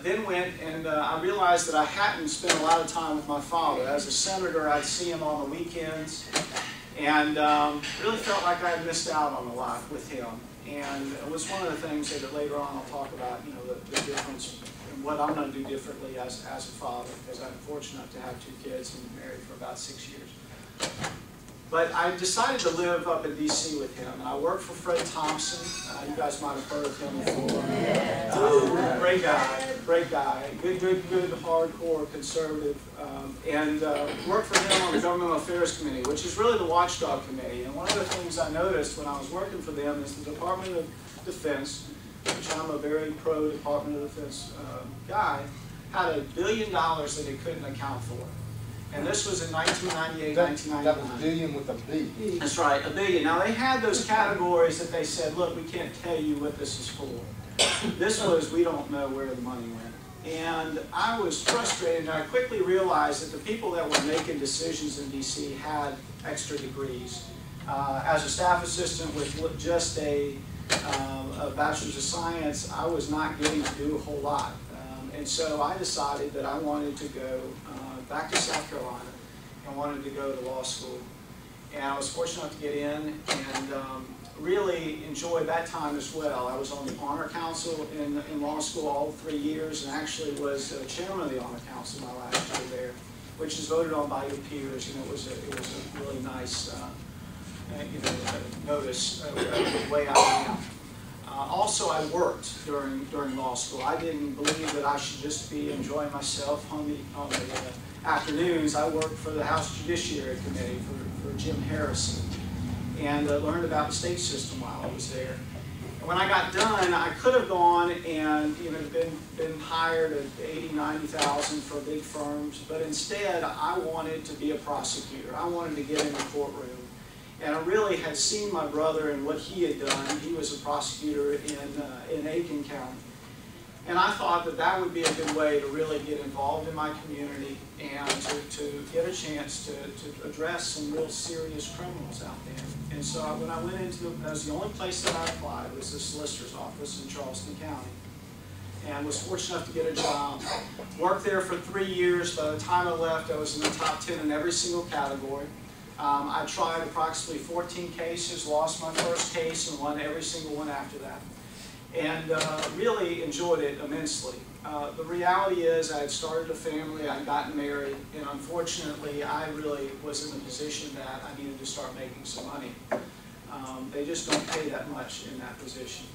then went and I realized that I hadn't spent a lot of time with my father. As a senator, I'd see him on the weekends, and really felt like I had missed out on a lot with him. And it was one of the things that later on I'll talk about, you know, the difference and what I'm going to do differently as a father, because I'm fortunate enough to have 2 kids and been married for about 6 years. But I decided to live up in D.C. with him, and I worked for Fred Thompson. You guys might have heard of him before. Great guy, good, hardcore conservative, and worked for him on the Governmental Affairs Committee, which is really the watchdog committee. And one of the things I noticed when I was working for them is the Department of Defense, which I'm a very pro-Department of Defense guy, had $1 billion that they couldn't account for. And this was in 1998, 1999. That was billion with a B. That's right, $1 billion. Now they had those categories that they said, look, we can't tell you what this is for. This was, we don't know where the money went. And I was frustrated, and I quickly realized that the people that were making decisions in D.C. had extra degrees. As a staff assistant with just a bachelor's of science, I was not getting to do a whole lot. And so I decided that I wanted to go back to South Carolina and wanted to go to law school. And I was fortunate enough to get in and really enjoyed that time as well. I was on the Honor Council in law school all 3 years, and actually was chairman of the Honor Council my last year there, which is voted on by your peers, and it was a really nice notice of the way I am. Also, I worked during law school. I didn't believe that I should just be enjoying myself on the afternoons. I worked for the House Judiciary Committee for Jim Harrison, and learned about the state system while I was there. And when I got done, I could have gone and been hired at $80,000, $90,000 for big firms, but instead I wanted to be a prosecutor. I wanted to get in the courtroom. And I really had seen my brother and what he had done. He was a prosecutor in Aiken County. And I thought that that would be a good way to really get involved in my community and to get a chance to address some real serious criminals out there. And so when I went into that was the only place that I applied was the solicitor's office in Charleston County. And was fortunate enough to get a job. Worked there for 3 years. By the time I left, I was in the top 10 in every single category. I tried approximately 14 cases, lost my first case, and won every single one after that. And really enjoyed it immensely. The reality is I had started a family, I had gotten married, and unfortunately I really was in the position that I needed to start making some money. They just don't pay that much in that position.